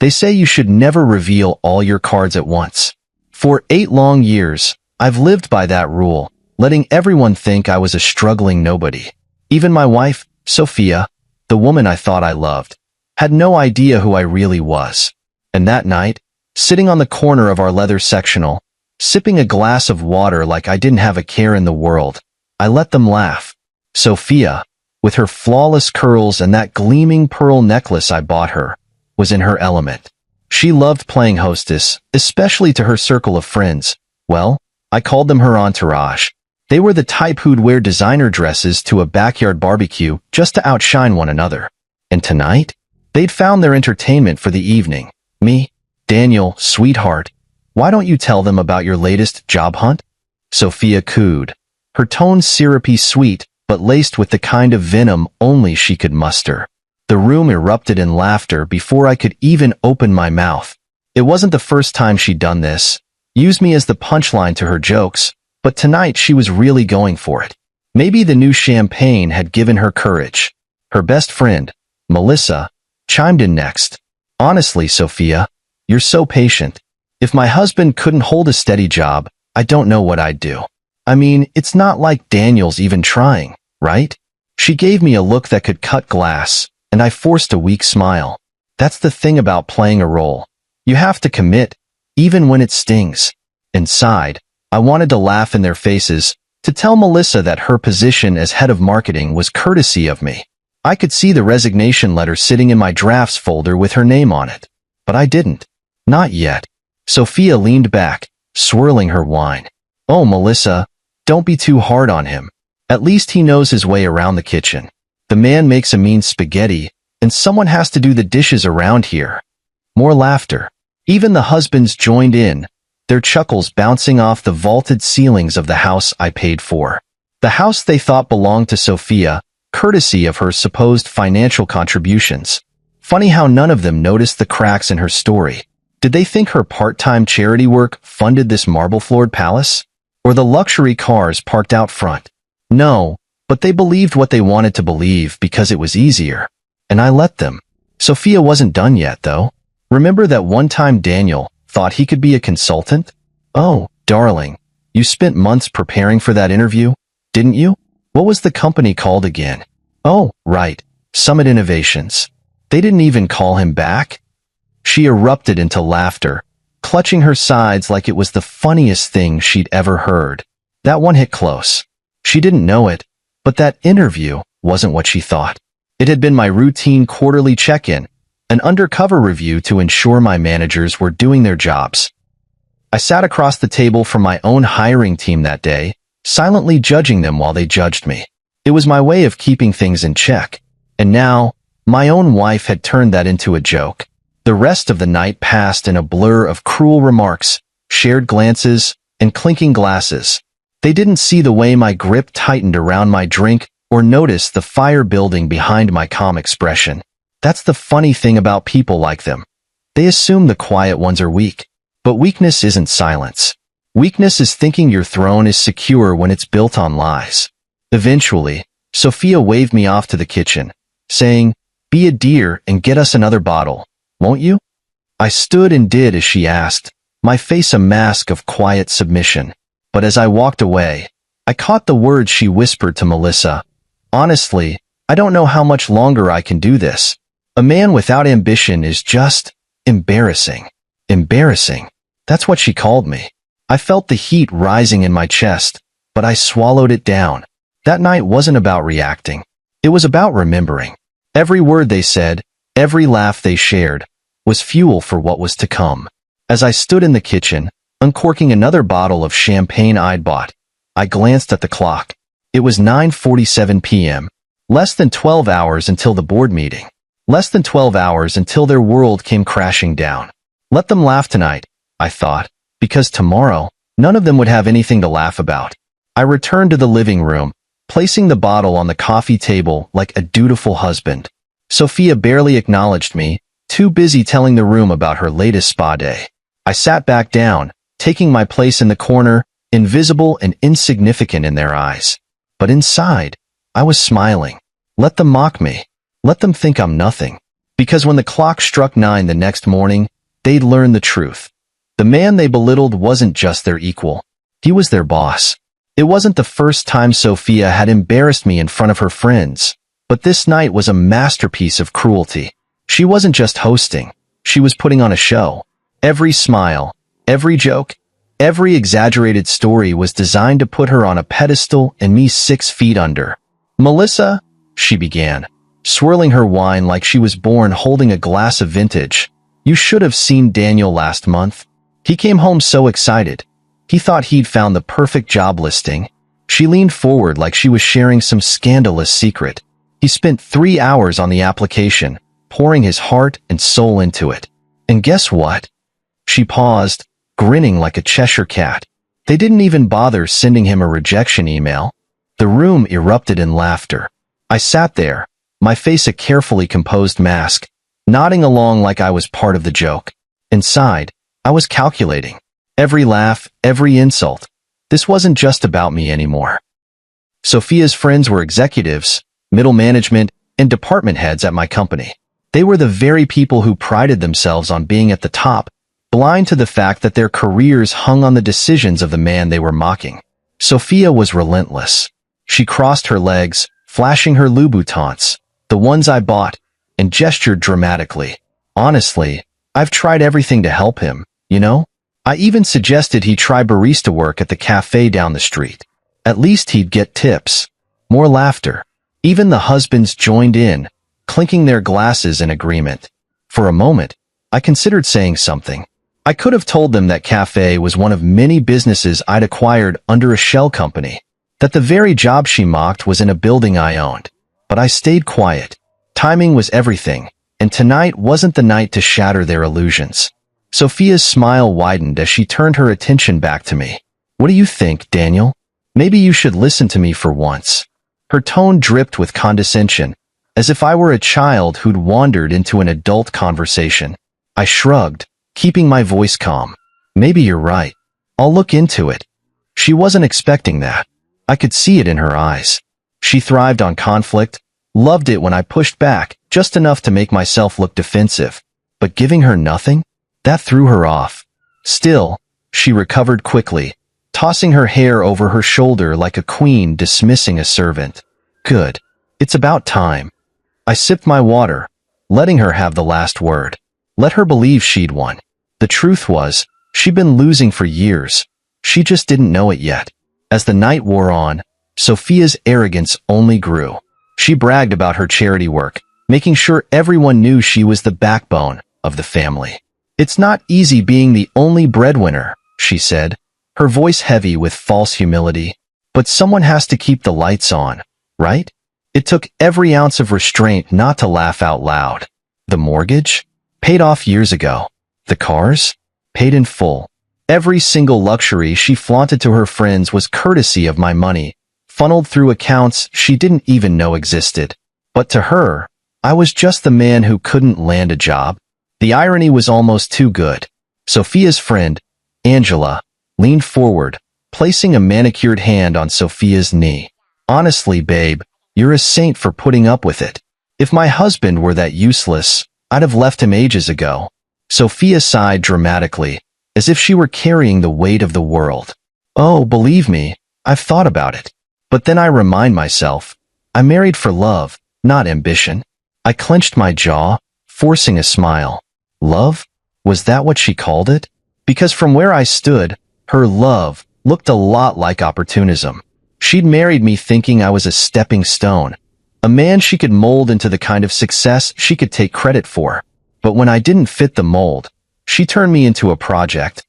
They say you should never reveal all your cards at once. For 8 long years, I've lived by that rule, letting everyone think I was a struggling nobody. Even my wife, Sophia, the woman I thought I loved, had no idea who I really was. And that night, sitting on the corner of our leather sectional, sipping a glass of water like I didn't have a care in the world, I let them laugh. Sophia, with her flawless curls and that gleaming pearl necklace I bought her, was in her element. She loved playing hostess, especially to her circle of friends. Well, I called them her entourage. They were the type who'd wear designer dresses to a backyard barbecue just to outshine one another. And tonight, they'd found their entertainment for the evening. Me, Daniel, sweetheart, why don't you tell them about your latest job hunt? Sophia cooed, her tone syrupy sweet, but laced with the kind of venom only she could muster. The room erupted in laughter before I could even open my mouth. It wasn't the first time she'd done this, used me as the punchline to her jokes, but tonight she was really going for it. Maybe the new champagne had given her courage. Her best friend, Melissa, chimed in next. Honestly, Sophia, you're so patient. If my husband couldn't hold a steady job, I don't know what I'd do. I mean, it's not like Daniel's even trying, right? She gave me a look that could cut glass, and I forced a weak smile. That's the thing about playing a role. You have to commit, even when it stings. Inside, I wanted to laugh in their faces, to tell Melissa that her position as head of marketing was courtesy of me. I could see the resignation letter sitting in my drafts folder with her name on it. But I didn't. Not yet. Sophia leaned back, swirling her wine. Oh, Melissa, don't be too hard on him. At least he knows his way around the kitchen. The man makes a mean spaghetti, and someone has to do the dishes around here. More laughter. Even the husbands joined in, their chuckles bouncing off the vaulted ceilings of the house I paid for. The house they thought belonged to Sophia, courtesy of her supposed financial contributions. Funny how none of them noticed the cracks in her story. Did they think her part-time charity work funded this marble-floored palace? Or the luxury cars parked out front? No, but they believed what they wanted to believe because it was easier. And I let them. Sophia wasn't done yet, though. Remember that one time Daniel thought he could be a consultant? Oh, darling, you spent months preparing for that interview, didn't you? What was the company called again? Oh, right, Summit Innovations. They didn't even call him back? She erupted into laughter, clutching her sides like it was the funniest thing she'd ever heard. That one hit close. She didn't know it, but that interview wasn't what she thought. It had been my routine quarterly check-in, an undercover review to ensure my managers were doing their jobs. I sat across the table from my own hiring team that day, silently judging them while they judged me. It was my way of keeping things in check, and now, my own wife had turned that into a joke. The rest of the night passed in a blur of cruel remarks, shared glances, and clinking glasses. They didn't see the way my grip tightened around my drink or notice the fire building behind my calm expression. That's the funny thing about people like them. They assume the quiet ones are weak. But weakness isn't silence. Weakness is thinking your throne is secure when it's built on lies. Eventually, Sophia waved me off to the kitchen, saying, "Be a dear and get us another bottle, won't you?" I stood and did as she asked, my face a mask of quiet submission. But as I walked away, I caught the words she whispered to Melissa. Honestly, I don't know how much longer I can do this. A man without ambition is just embarrassing. Embarrassing. That's what she called me. I felt the heat rising in my chest, but I swallowed it down. That night wasn't about reacting. It was about remembering. Every word they said, every laugh they shared, was fuel for what was to come. As I stood in the kitchen, uncorking another bottle of champagne I'd bought, I glanced at the clock. It was 9:47 p.m. Less than 12 hours until the board meeting. Less than 12 hours until their world came crashing down. Let them laugh tonight, I thought, because tomorrow, none of them would have anything to laugh about. I returned to the living room, placing the bottle on the coffee table like a dutiful husband. Sophia barely acknowledged me, too busy telling the room about her latest spa day. I sat back down, taking my place in the corner, invisible and insignificant in their eyes. But inside, I was smiling. Let them mock me. Let them think I'm nothing. Because when the clock struck 9 the next morning, they'd learn the truth. The man they belittled wasn't just their equal. He was their boss. It wasn't the first time Sophia had embarrassed me in front of her friends, but this night was a masterpiece of cruelty. She wasn't just hosting. She was putting on a show. Every smile, every joke, every exaggerated story was designed to put her on a pedestal and me 6 feet under. "Melissa," she began, swirling her wine like she was born holding a glass of vintage. "You should have seen Daniel last month. He came home so excited. He thought he'd found the perfect job listing." She leaned forward like she was sharing some scandalous secret. "He spent 3 hours on the application, pouring his heart and soul into it. And guess what?" She paused, grinning like a Cheshire cat. "They didn't even bother sending him a rejection email." The room erupted in laughter. I sat there, my face a carefully composed mask, nodding along like I was part of the joke. Inside, I was calculating. Every laugh, every insult. This wasn't just about me anymore. Sophia's friends were executives, middle management, and department heads at my company. They were the very people who prided themselves on being at the top, blind to the fact that their careers hung on the decisions of the man they were mocking. Sophia was relentless. She crossed her legs, flashing her Louboutins, the ones I bought, and gestured dramatically. "Honestly, I've tried everything to help him, you know? I even suggested he try barista work at the cafe down the street. At least he'd get tips." More laughter. Even the husbands joined in, clinking their glasses in agreement. For a moment, I considered saying something. I could have told them that cafe was one of many businesses I'd acquired under a shell company, that the very job she mocked was in a building I owned. But I stayed quiet. Timing was everything, and tonight wasn't the night to shatter their illusions. Sophia's smile widened as she turned her attention back to me. "What do you think, Daniel? Maybe you should listen to me for once." Her tone dripped with condescension, as if I were a child who'd wandered into an adult conversation. I shrugged, keeping my voice calm. "Maybe you're right. I'll look into it." She wasn't expecting that. I could see it in her eyes. She thrived on conflict, loved it when I pushed back, just enough to make myself look defensive. But giving her nothing? That threw her off. Still, she recovered quickly, tossing her hair over her shoulder like a queen dismissing a servant. "Good. It's about time." I sipped my water, letting her have the last word. Let her believe she'd won. The truth was, she'd been losing for years. She just didn't know it yet. As the night wore on, Sophia's arrogance only grew. She bragged about her charity work, making sure everyone knew she was the backbone of the family. "It's not easy being the only breadwinner," she said, her voice heavy with false humility. "But someone has to keep the lights on, right?" It took every ounce of restraint not to laugh out loud. The mortgage? Paid off years ago. The cars? Paid in full. Every single luxury she flaunted to her friends was courtesy of my money, funneled through accounts she didn't even know existed. But to her, I was just the man who couldn't land a job. The irony was almost too good. Sophia's friend, Angela, leaned forward, placing a manicured hand on Sophia's knee. "Honestly, babe, you're a saint for putting up with it. If my husband were that useless, I'd have left him ages ago." Sophia sighed dramatically, as if she were carrying the weight of the world. "Oh, believe me, I've thought about it. But then I remind myself, I married for love, not ambition." I clenched my jaw, forcing a smile. Love? Was that what she called it? Because from where I stood, her love looked a lot like opportunism. She'd married me thinking I was a stepping stone, a man she could mold into the kind of success she could take credit for. But when I didn't fit the mold, she turned me into a project.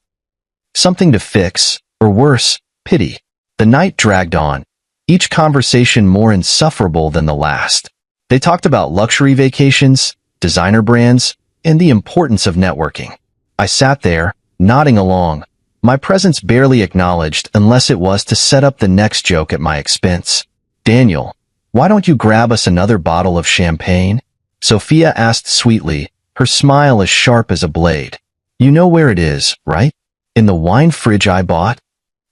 Something to fix, or worse, pity. The night dragged on, each conversation more insufferable than the last. They talked about luxury vacations, designer brands, and the importance of networking. I sat there, nodding along, my presence barely acknowledged unless it was to set up the next joke at my expense. "Daniel, why don't you grab us another bottle of champagne?" Sophia asked sweetly, her smile as sharp as a blade. "You know where it is, right? In the wine fridge I bought?"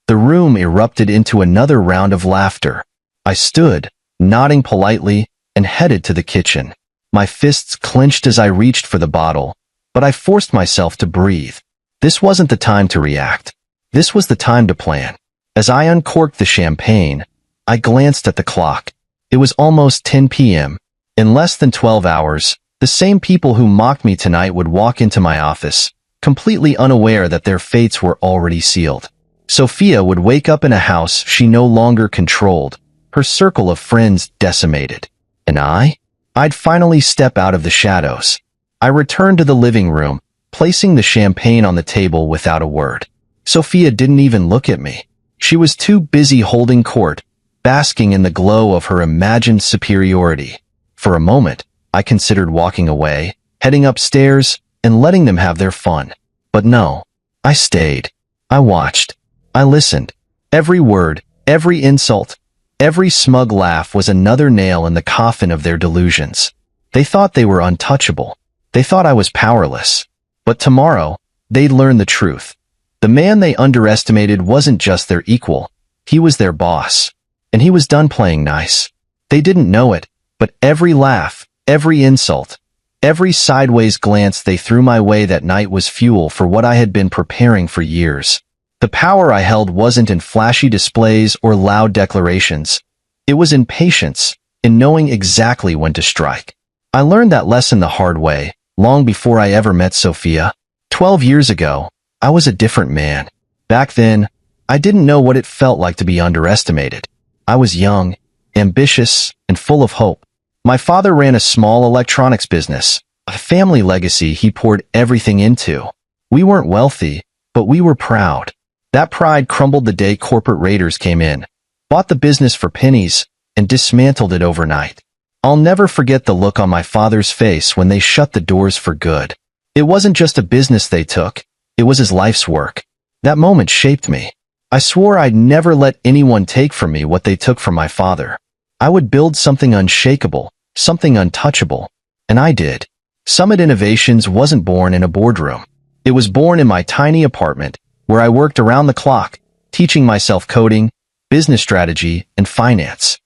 The room erupted into another round of laughter. I stood, nodding politely, and headed to the kitchen. My fists clenched as I reached for the bottle, but I forced myself to breathe. This wasn't the time to react. This was the time to plan. As I uncorked the champagne, I glanced at the clock. It was almost 10 p.m. In less than 12 hours, the same people who mocked me tonight would walk into my office, completely unaware that their fates were already sealed. Sophia would wake up in a house she no longer controlled, her circle of friends decimated. And I'd finally step out of the shadows. I returned to the living room, placing the champagne on the table without a word. Sophia didn't even look at me. She was too busy holding court, basking in the glow of her imagined superiority. For a moment, I considered walking away, heading upstairs, and letting them have their fun. But no, I stayed. I watched. I listened. Every word, every insult, every smug laugh was another nail in the coffin of their delusions. They thought they were untouchable. They thought I was powerless. But tomorrow, they'd learn the truth. The man they underestimated wasn't just their equal. He was their boss. And he was done playing nice. They didn't know it, but every laugh, every insult, every sideways glance they threw my way that night was fuel for what I had been preparing for years. The power I held wasn't in flashy displays or loud declarations. It was in patience, in knowing exactly when to strike. I learned that lesson the hard way, long before I ever met Sophia. 12 years ago, I was a different man. Back then, I didn't know what it felt like to be underestimated. I was young, ambitious, and full of hope. My father ran a small electronics business, a family legacy he poured everything into. We weren't wealthy, but we were proud. That pride crumbled the day corporate raiders came in, bought the business for pennies, and dismantled it overnight. I'll never forget the look on my father's face when they shut the doors for good. It wasn't just a business they took, it was his life's work. That moment shaped me. I swore I'd never let anyone take from me what they took from my father. I would build something unshakable, something untouchable, and I did. Summit Innovations wasn't born in a boardroom. It was born in my tiny apartment, where I worked around the clock, teaching myself coding, business strategy, and finance.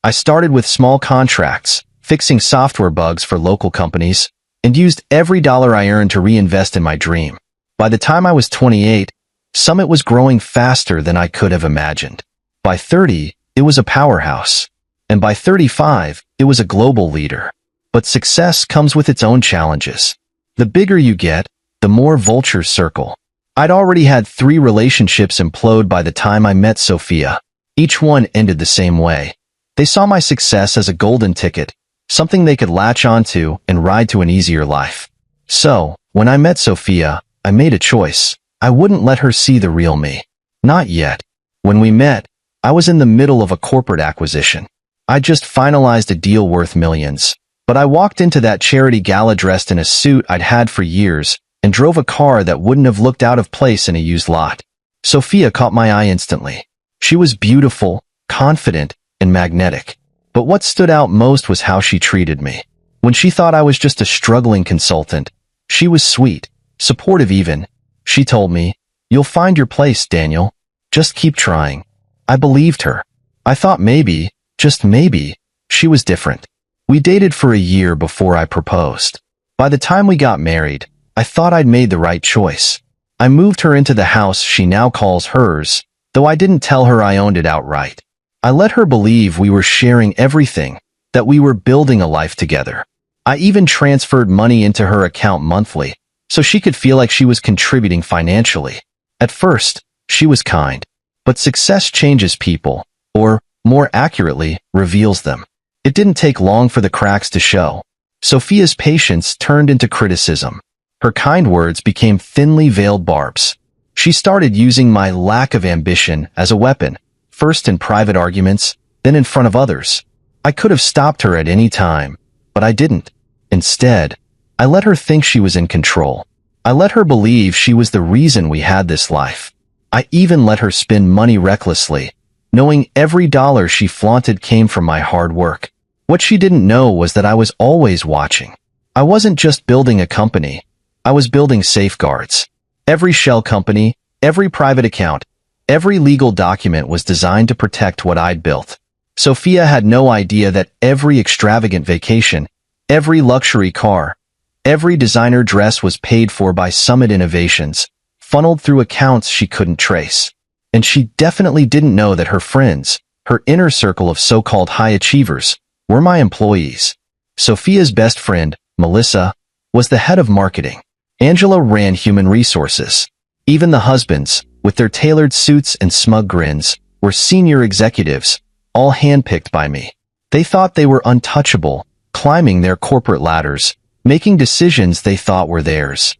I started with small contracts, fixing software bugs for local companies, and used every dollar I earned to reinvest in my dream. By the time I was 28, Summit was growing faster than I could have imagined. By 30, it was a powerhouse. And by 35, it was a global leader. But success comes with its own challenges. The bigger you get, the more vultures circle. I'd already had 3 relationships implode by the time I met Sophia. Each one ended the same way. They saw my success as a golden ticket, something they could latch onto and ride to an easier life. So, when I met Sophia, I made a choice. I wouldn't let her see the real me. Not yet. When we met, I was in the middle of a corporate acquisition. I just finalized a deal worth millions. But I walked into that charity gala dressed in a suit I'd had for years, and drove a car that wouldn't have looked out of place in a used lot. Sophia caught my eye instantly. She was beautiful, confident, and magnetic. But what stood out most was how she treated me. When she thought I was just a struggling consultant, she was sweet, supportive even. She told me, "You'll find your place, Daniel. Just keep trying." I believed her. I thought maybe, just maybe, she was different. We dated for a year before I proposed. By the time we got married, I thought I'd made the right choice. I moved her into the house she now calls hers, though I didn't tell her I owned it outright. I let her believe we were sharing everything, that we were building a life together. I even transferred money into her account monthly, so she could feel like she was contributing financially. At first, she was kind. But success changes people, or, more accurately, reveals them. It didn't take long for the cracks to show. Sophia's patience turned into criticism. Her kind words became thinly veiled barbs. She started using my lack of ambition as a weapon, first in private arguments, then in front of others. I could have stopped her at any time, but I didn't. Instead, I let her think she was in control. I let her believe she was the reason we had this life. I even let her spend money recklessly, knowing every dollar she flaunted came from my hard work. What she didn't know was that I was always watching. I wasn't just building a company. I was building safeguards. Every shell company, every private account, every legal document was designed to protect what I'd built. Sophia had no idea that every extravagant vacation, Every luxury car, every designer dress was paid for by Summit Innovations, funneled through accounts she couldn't trace. And she definitely didn't know that her friends, her inner circle of so-called high achievers, were my employees. Sophia's best friend, Melissa, was the head of marketing. Angela ran human resources. Even the husbands, with their tailored suits and smug grins, were senior executives, all handpicked by me. They thought they were untouchable, climbing their corporate ladders, making decisions they thought were theirs.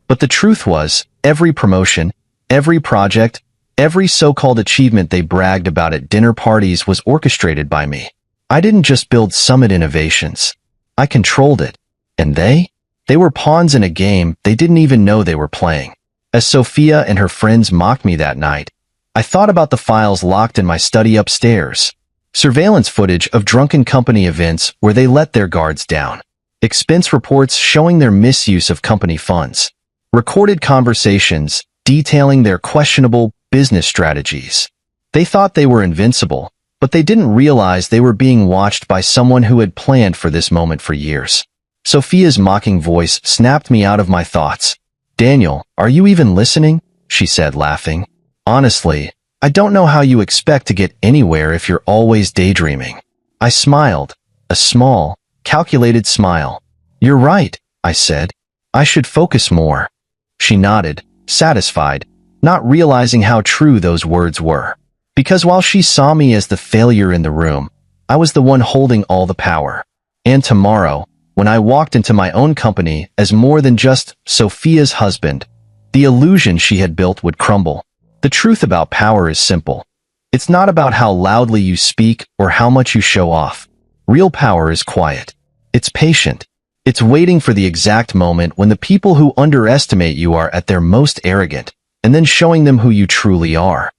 But the truth was, every promotion, every project, every so-called achievement they bragged about at dinner parties was orchestrated by me. I didn't just build Summit Innovations. I controlled it. And they were pawns in a game they didn't even know they were playing. As Sophia and her friends mocked me that night, I thought about the files locked in my study upstairs. Surveillance footage of drunken company events where they let their guards down. Expense reports showing their misuse of company funds. Recorded conversations detailing their questionable business strategies. They thought they were invincible, but they didn't realize they were being watched by someone who had planned for this moment for years. Sophia's mocking voice snapped me out of my thoughts. "Daniel, are you even listening?" she said, laughing. "Honestly, I don't know how you expect to get anywhere if you're always daydreaming." I smiled, a small, calculated smile. "You're right," I said. "I should focus more." She nodded, satisfied, not realizing how true those words were. Because while she saw me as the failure in the room, I was the one holding all the power. And tomorrow, when I walked into my own company as more than just Sophia's husband, the illusion she had built would crumble. The truth about power is simple. It's not about how loudly you speak or how much you show off. Real power is quiet. It's patient. It's waiting for the exact moment when the people who underestimate you are at their most arrogant, and then showing them who you truly are.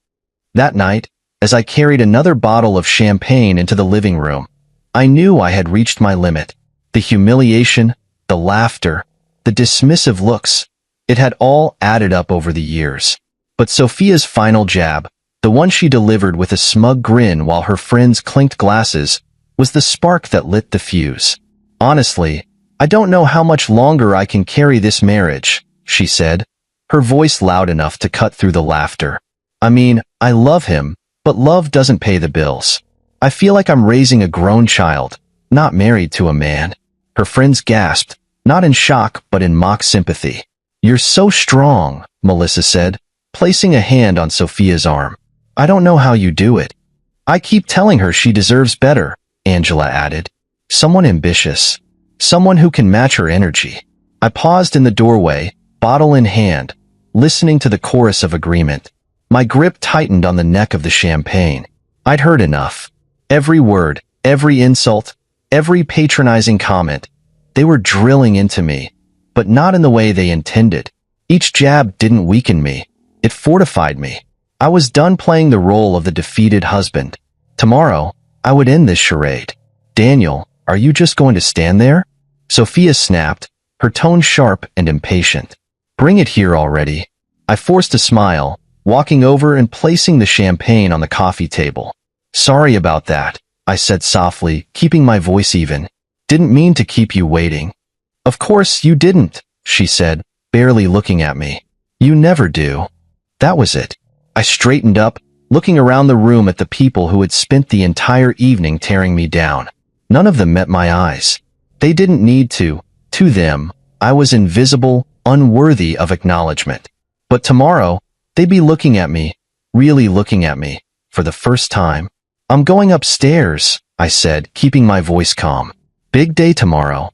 That night, as I carried another bottle of champagne into the living room, I knew I had reached my limit. The humiliation, the laughter, the dismissive looks, it had all added up over the years. But Sophia's final jab, the one she delivered with a smug grin while her friends clinked glasses, was the spark that lit the fuse. "Honestly, I don't know how much longer I can carry this marriage," she said, her voice loud enough to cut through the laughter. "I mean, I love him, but love doesn't pay the bills. I feel like I'm raising a grown child, not married to a man." Her friends gasped, not in shock but in mock sympathy. "You're so strong," Melissa said, placing a hand on Sophia's arm. "I don't know how you do it." "I keep telling her she deserves better," Angela added. "Someone ambitious. Someone who can match her energy." I paused in the doorway, bottle in hand, listening to the chorus of agreement. My grip tightened on the neck of the champagne. I'd heard enough. Every word, every insult, every patronizing comment, they were drilling into me, but not in the way they intended. Each jab didn't weaken me. It fortified me. I was done playing the role of the defeated husband. Tomorrow, I would end this charade. "Daniel, are you just going to stand there?" Sophia snapped, her tone sharp and impatient. "Bring it here already." I forced a smile, walking over and placing the champagne on the coffee table. "Sorry about that," I said softly, keeping my voice even. "Didn't mean to keep you waiting." "Of course you didn't," she said, barely looking at me. "You never do." That was it. I straightened up, looking around the room at the people who had spent the entire evening tearing me down. None of them met my eyes. They didn't need to. To them, I was invisible, unworthy of acknowledgement. But tomorrow, they'd be looking at me, really looking at me, for the first time. "I'm going upstairs," I said, keeping my voice calm. "Big day tomorrow."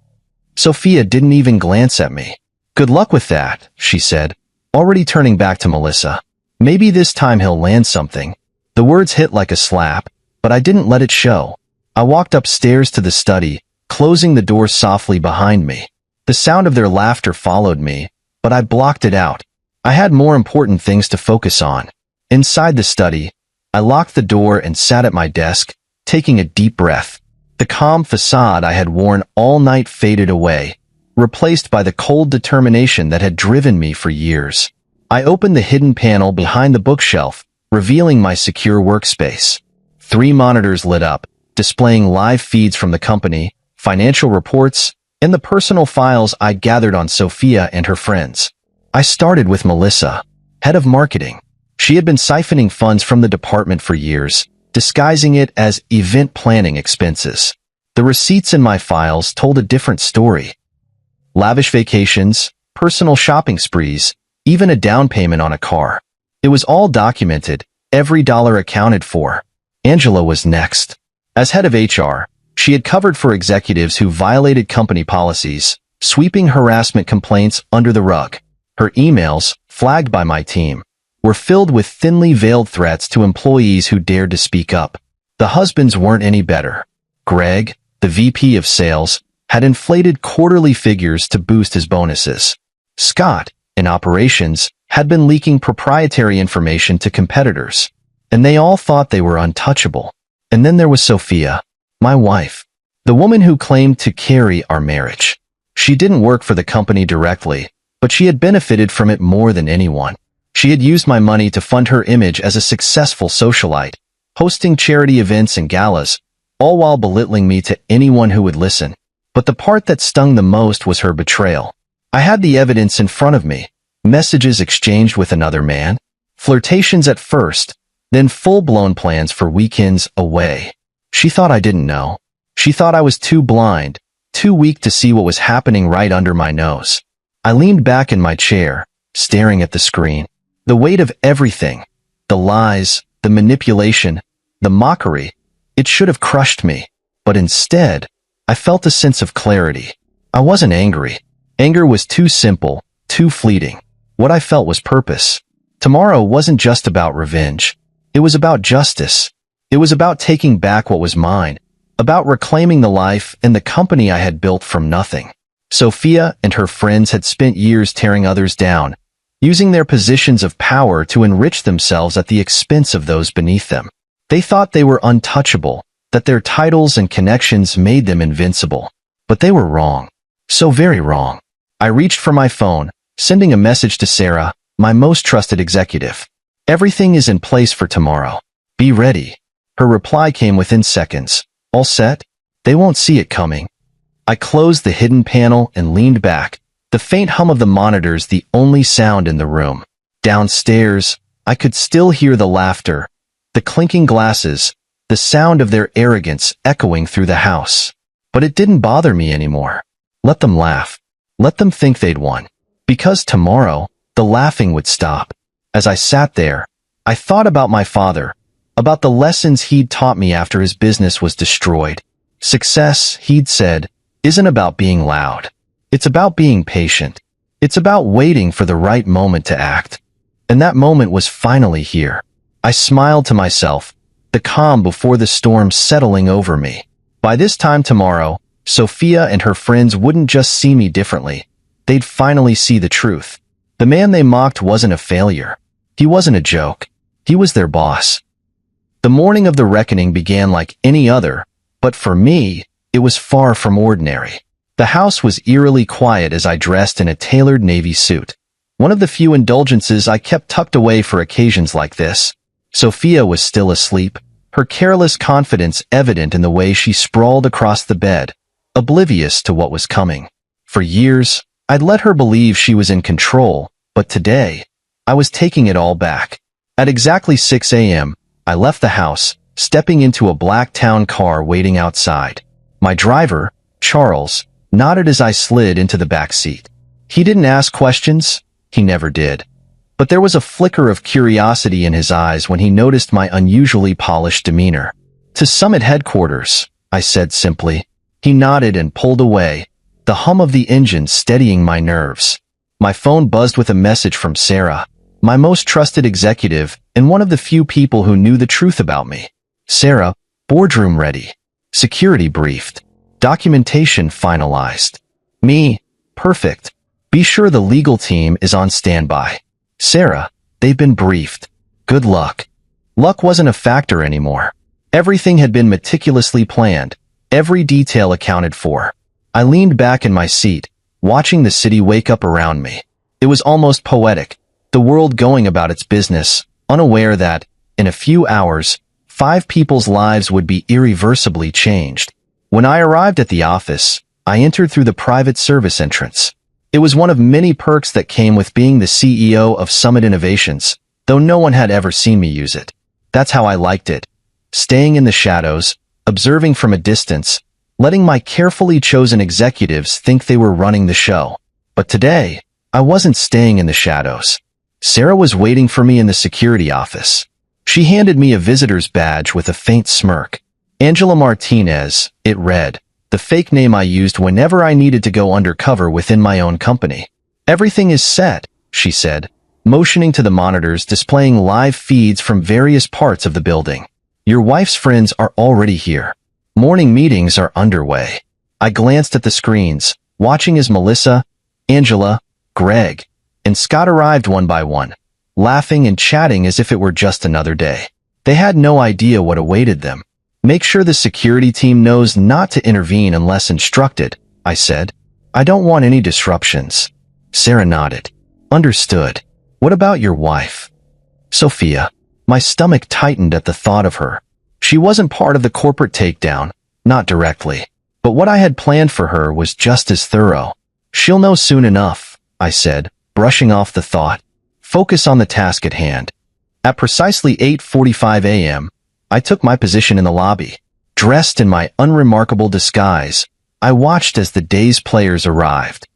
Sophia didn't even glance at me. "Good luck with that," she said, already turning back to Melissa. "Maybe this time he'll land something." The words hit like a slap, but I didn't let it show. I walked upstairs to the study, closing the door softly behind me. The sound of their laughter followed me, but I blocked it out. I had more important things to focus on. Inside the study, I locked the door and sat at my desk, taking a deep breath. The calm facade I had worn all night faded away, replaced by the cold determination that had driven me for years. I opened the hidden panel behind the bookshelf, revealing my secure workspace. 3 monitors lit up, displaying live feeds from the company, financial reports, and the personal files I'd gathered on Sophia and her friends. I started with Melissa, head of marketing. She had been siphoning funds from the department for years, disguising it as event planning expenses. The receipts in my files told a different story. Lavish vacations, personal shopping sprees, even a down payment on a car. It was all documented, every dollar accounted for. Angela was next. As head of HR, she had covered for executives who violated company policies, sweeping harassment complaints under the rug. Her emails, flagged by my team, were filled with thinly veiled threats to employees who dared to speak up. The husbands weren't any better. Greg, the VP of sales, had inflated quarterly figures to boost his bonuses. Scott, in operations, had been leaking proprietary information to competitors, and they all thought they were untouchable. And then there was Sophia, my wife, the woman who claimed to carry our marriage. She didn't work for the company directly, but she had benefited from it more than anyone. She had used my money to fund her image as a successful socialite, hosting charity events and galas, all while belittling me to anyone who would listen. But the part that stung the most was her betrayal. I had the evidence in front of me, messages exchanged with another man, flirtations at first, then full-blown plans for weekends away. She thought I didn't know. She thought I was too blind, too weak to see what was happening right under my nose. I leaned back in my chair, staring at the screen. The weight of everything, the lies, the manipulation, the mockery, it should have crushed me. But instead, I felt a sense of clarity. I wasn't angry. Anger was too simple, too fleeting. What I felt was purpose. Tomorrow wasn't just about revenge. It was about justice. It was about taking back what was mine, about reclaiming the life and the company I had built from nothing. Sophia and her friends had spent years tearing others down, using their positions of power to enrich themselves at the expense of those beneath them. They thought they were untouchable, that their titles and connections made them invincible. But they were wrong. So very wrong. I reached for my phone, sending a message to Sarah, my most trusted executive. Everything is in place for tomorrow. Be ready. Her reply came within seconds. All set? They won't see it coming. I closed the hidden panel and leaned back, the faint hum of the monitors the only sound in the room. Downstairs, I could still hear the laughter, the clinking glasses, the sound of their arrogance echoing through the house. But it didn't bother me anymore. Let them laugh. Let them think they'd won. Because tomorrow, the laughing would stop. As I sat there, I thought about my father, about the lessons he'd taught me after his business was destroyed. Success, he'd said, isn't about being loud. It's about being patient. It's about waiting for the right moment to act. And that moment was finally here. I smiled to myself, the calm before the storm settling over me. By this time tomorrow, Sophia and her friends wouldn't just see me differently. They'd finally see the truth. The man they mocked wasn't a failure. He wasn't a joke. He was their boss. The morning of the reckoning began like any other, but for me, it was far from ordinary. The house was eerily quiet as I dressed in a tailored navy suit, one of the few indulgences I kept tucked away for occasions like this. Sophia was still asleep, her careless confidence evident in the way she sprawled across the bed, oblivious to what was coming. For years, I'd let her believe she was in control, but today, I was taking it all back. At exactly 6 a.m., I left the house, stepping into a black town car waiting outside. My driver, Charles, nodded as I slid into the back seat. He didn't ask questions. He never did. But there was a flicker of curiosity in his eyes when he noticed my unusually polished demeanor. "To Summit Headquarters," I said simply. He nodded and pulled away, the hum of the engine steadying my nerves. My phone buzzed with a message from Sarah, my most trusted executive and one of the few people who knew the truth about me. "Sarah, boardroom ready. Security briefed. Documentation finalized." Me, "Perfect. Be sure the legal team is on standby." "Sarah, they've been briefed. Good luck." Luck wasn't a factor anymore. Everything had been meticulously planned, every detail accounted for. I leaned back in my seat, watching the city wake up around me. It was almost poetic, the world going about its business, unaware that, in a few hours, 5 people's lives would be irreversibly changed. When I arrived at the office, I entered through the private service entrance. It was one of many perks that came with being the CEO of Summit Innovations, though no one had ever seen me use it. That's how I liked it. Staying in the shadows, observing from a distance, letting my carefully chosen executives think they were running the show. But today, I wasn't staying in the shadows. Sarah was waiting for me in the security office. She handed me a visitor's badge with a faint smirk. Angela Martinez, it read, the fake name I used whenever I needed to go undercover within my own company. Everything is set, she said, motioning to the monitors displaying live feeds from various parts of the building. Your wife's friends are already here. Morning meetings are underway. I glanced at the screens, watching as Melissa, Angela, Greg, and Scott arrived one by one, laughing and chatting as if it were just another day. They had no idea what awaited them. Make sure the security team knows not to intervene unless instructed, I said. I don't want any disruptions. Sarah nodded. Understood. What about your wife? Sophia. My stomach tightened at the thought of her. She wasn't part of the corporate takedown, not directly. But what I had planned for her was just as thorough. She'll know soon enough, I said, brushing off the thought. Focus on the task at hand. At precisely 8:45 a.m., I took my position in the lobby. Dressed in my unremarkable disguise, I watched as the day's players arrived.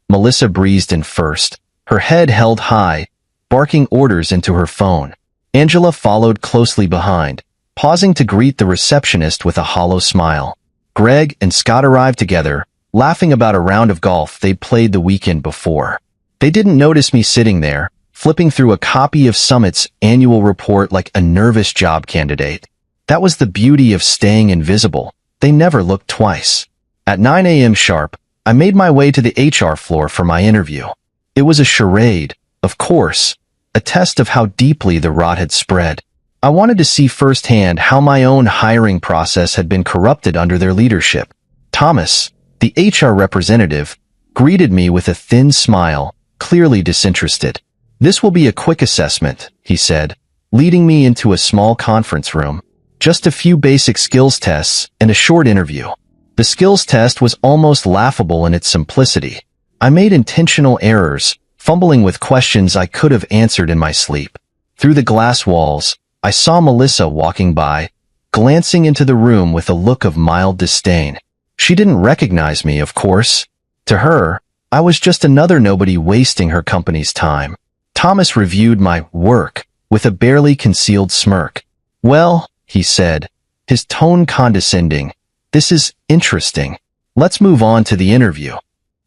Melissa breezed in first, her head held high, barking orders into her phone. Angela followed closely behind, pausing to greet the receptionist with a hollow smile. Greg and Scott arrived together, laughing about a round of golf they'd played the weekend before. They didn't notice me sitting there, flipping through a copy of Summit's annual report like a nervous job candidate. That was the beauty of staying invisible. They never looked twice. At 9 a.m. sharp, I made my way to the HR floor for my interview. It was a charade, of course, a test of how deeply the rot had spread. I wanted to see firsthand how my own hiring process had been corrupted under their leadership. Thomas, the HR representative, greeted me with a thin smile, clearly disinterested. This will be a quick assessment, he said, leading me into a small conference room. Just a few basic skills tests and a short interview. The skills test was almost laughable in its simplicity. I made intentional errors, fumbling with questions I could have answered in my sleep. Through the glass walls, I saw Melissa walking by, glancing into the room with a look of mild disdain. She didn't recognize me, of course. To her, I was just another nobody wasting her company's time. Thomas reviewed my work with a barely concealed smirk. Well, he said, his tone condescending, this is interesting. Let's move on to the interview.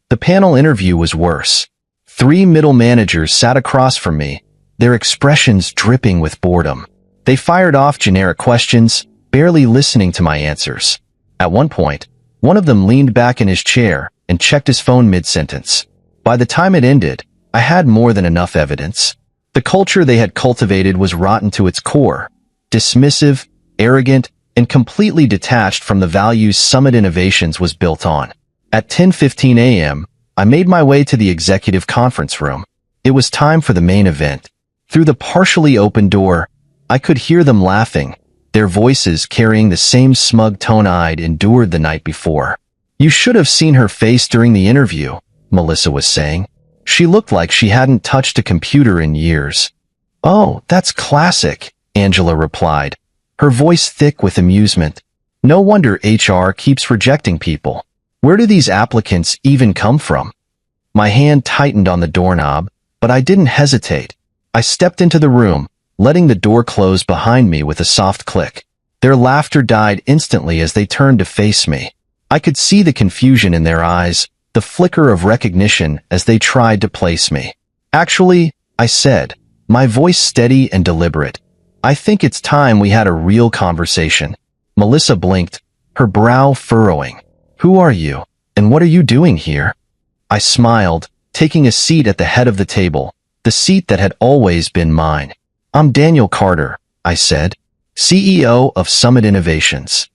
The panel interview was worse. 3 middle managers sat across from me, their expressions dripping with boredom. They fired off generic questions, barely listening to my answers. At one point, one of them leaned back in his chair and checked his phone mid-sentence. By the time it ended, I had more than enough evidence. The culture they had cultivated was rotten to its core, dismissive, arrogant, and completely detached from the values Summit Innovations was built on. At 10:15 a.m., I made my way to the executive conference room. It was time for the main event. Through the partially open door, I could hear them laughing, their voices carrying the same smug tone I'd endured the night before. You should have seen her face during the interview, Melissa was saying. She looked like she hadn't touched a computer in years. Oh, that's classic, Angela replied, her voice thick with amusement. No wonder HR keeps rejecting people. Where do these applicants even come from? My hand tightened on the doorknob, but I didn't hesitate. I stepped into the room, letting the door close behind me with a soft click. Their laughter died instantly as they turned to face me. I could see the confusion in their eyes, the flicker of recognition as they tried to place me. Actually, I said, my voice steady and deliberate. I think it's time we had a real conversation. Melissa blinked, her brow furrowing. Who are you, and what are you doing here? I smiled, taking a seat at the head of the table, the seat that had always been mine. I'm Daniel Carter, I said, CEO of Summit Innovations.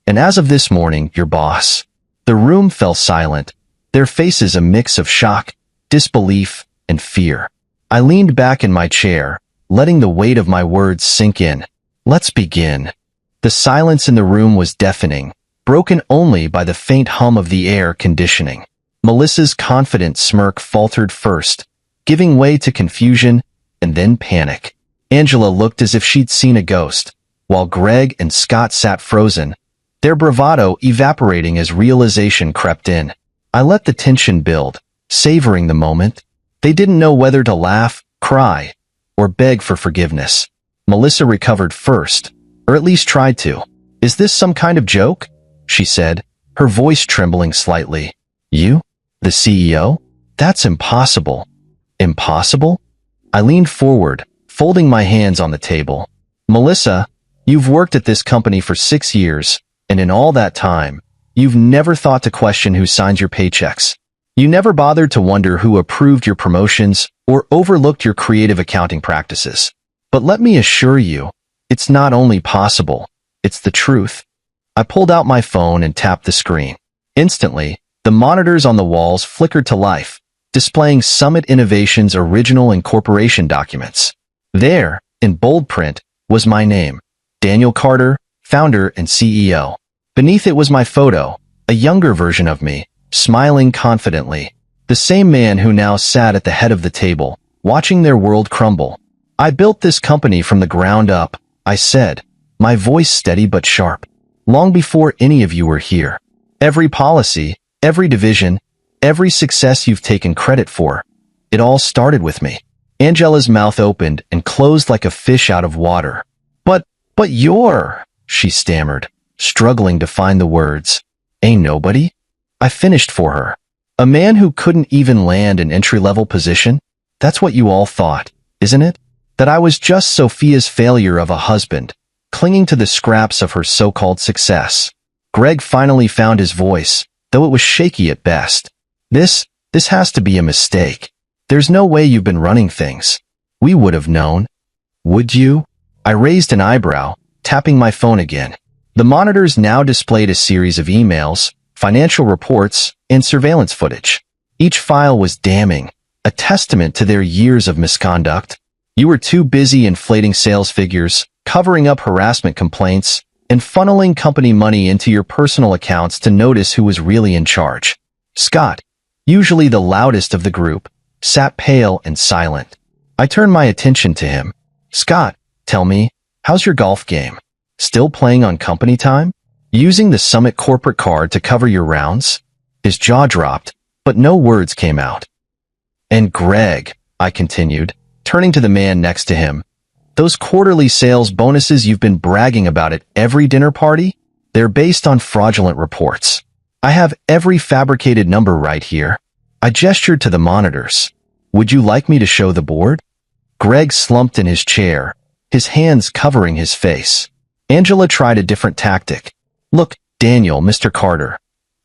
And as of this morning, your boss. The room fell silent, their faces a mix of shock, disbelief, and fear. I leaned back in my chair, letting the weight of my words sink in. Let's begin. The silence in the room was deafening, broken only by the faint hum of the air conditioning. Melissa's confident smirk faltered first, giving way to confusion and then panic. Angela looked as if she'd seen a ghost, while Greg and Scott sat frozen, their bravado evaporating as realization crept in. I let the tension build, savoring the moment. They didn't know whether to laugh, cry, or beg for forgiveness. Melissa recovered first, or at least tried to. "Is this some kind of joke?" she said, her voice trembling slightly. "You? The CEO? That's impossible." "Impossible?" I leaned forward, folding my hands on the table. "Melissa, you've worked at this company for 6 years, and in all that time, you've never thought to question who signs your paychecks. You never bothered to wonder who approved your promotions or overlooked your creative accounting practices. But let me assure you, it's not only possible, it's the truth." I pulled out my phone and tapped the screen. Instantly, the monitors on the walls flickered to life, displaying Summit Innovations' original incorporation documents. There, in bold print, was my name, Daniel Carter, founder and CEO. Beneath it was my photo, a younger version of me, smiling confidently, the same man who now sat at the head of the table, watching their world crumble. "I built this company from the ground up," I said, my voice steady but sharp, "long before any of you were here. Every policy, every division, every success you've taken credit for, it all started with me." Angela's mouth opened and closed like a fish out of water. But you're," she stammered, struggling to find the words. "Ain't nobody?" I finished for her. "A man who couldn't even land an entry-level position? That's what you all thought, isn't it? That I was just Sophia's failure of a husband, clinging to the scraps of her so-called success." Greg finally found his voice, though it was shaky at best. This has to be a mistake. There's no way you've been running things. We would have known." "Would you?" I raised an eyebrow, tapping my phone again. The monitors now displayed a series of emails, financial reports, and surveillance footage. Each file was damning, a testament to their years of misconduct. "You were too busy inflating sales figures, covering up harassment complaints, and funneling company money into your personal accounts to notice who was really in charge." Scott, usually the loudest of the group, sat pale and silent. I turned my attention to him. "Scott, tell me, how's your golf game? Still playing on company time? Using the Summit corporate card to cover your rounds?" His jaw dropped, but no words came out. "And Greg," I continued, turning to the man next to him, "those quarterly sales bonuses you've been bragging about at every dinner party? They're based on fraudulent reports. I have every fabricated number right here." I gestured to the monitors. "Would you like me to show the board?" Greg slumped in his chair, his hands covering his face. Angela tried a different tactic. "Look, Daniel, Mr. Carter.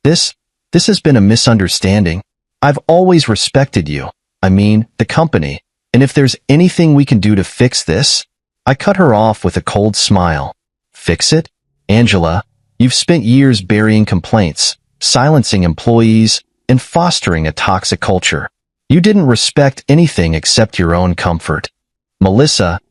This has been a misunderstanding. I've always respected you. I mean, the company. And if there's anything we can do to fix this..." I cut her off with a cold smile. "Fix it? Angela, you've spent years burying complaints, silencing employees, and fostering a toxic culture. You didn't respect anything except your own comfort." Melissa,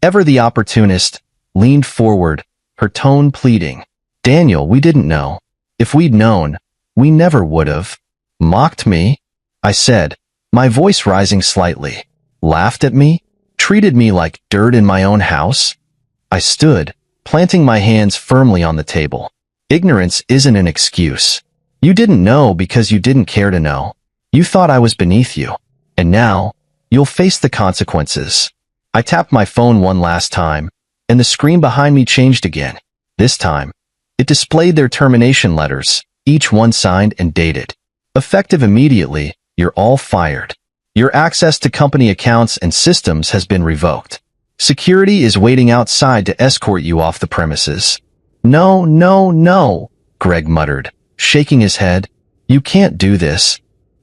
ever the opportunist, leaned forward, her tone pleading. "Daniel, we didn't know. If we'd known, we never would have." "Mocked me?" I said, my voice rising slightly. "Laughed at me? Treated me like dirt in my own house?" I stood, planting my hands firmly on the table. "Ignorance isn't an excuse. You didn't know because you didn't care to know. You thought I was beneath you. And now, you'll face the consequences." I tapped my phone one last time, and the screen behind me changed again. This time, it displayed their termination letters, each one signed and dated. "Effective immediately, you're all fired. Your access to company accounts and systems has been revoked. Security is waiting outside to escort you off the premises." "No, no, no," Greg muttered, shaking his head. "You can't do this."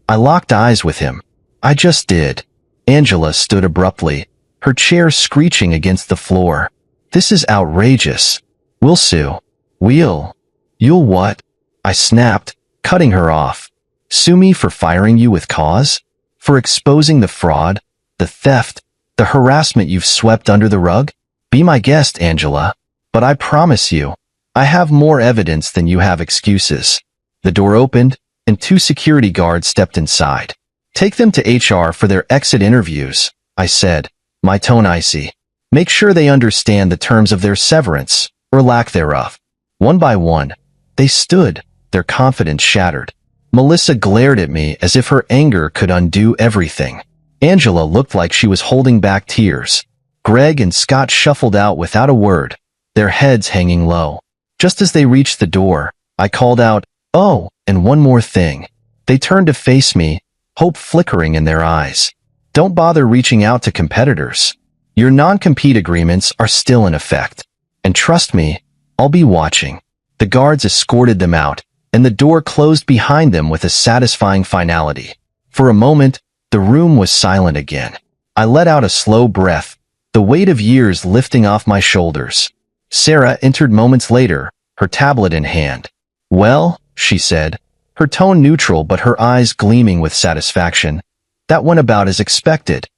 I locked eyes with him. "I just did." Angela stood abruptly, her chair screeching against the floor. "This is outrageous. We'll sue." You'll what?" I snapped, cutting her off. "Sue me for firing you with cause? For exposing the fraud, the theft, the harassment you've swept under the rug? Be my guest, Angela. But I promise you, I have more evidence than you have excuses. The door opened, and 2 security guards stepped inside. Take them to HR for their exit interviews, I said, my tone icy. Make sure they understand the terms of their severance, or lack thereof. One by one, they stood, their confidence shattered. Melissa glared at me as if her anger could undo everything. Angela looked like she was holding back tears. Greg and Scott shuffled out without a word, their heads hanging low. Just as they reached the door, I called out, "Oh, and one more thing." They turned to face me, hope flickering in their eyes. "Don't bother reaching out to competitors. Your non-compete agreements are still in effect. And trust me, I'll be watching." The guards escorted them out, and the door closed behind them with a satisfying finality. For a moment, the room was silent again. I let out a slow breath, the weight of years lifting off my shoulders. Sarah entered moments later, her tablet in hand. "Well," she said, her tone neutral but her eyes gleaming with satisfaction. "That went about as expected."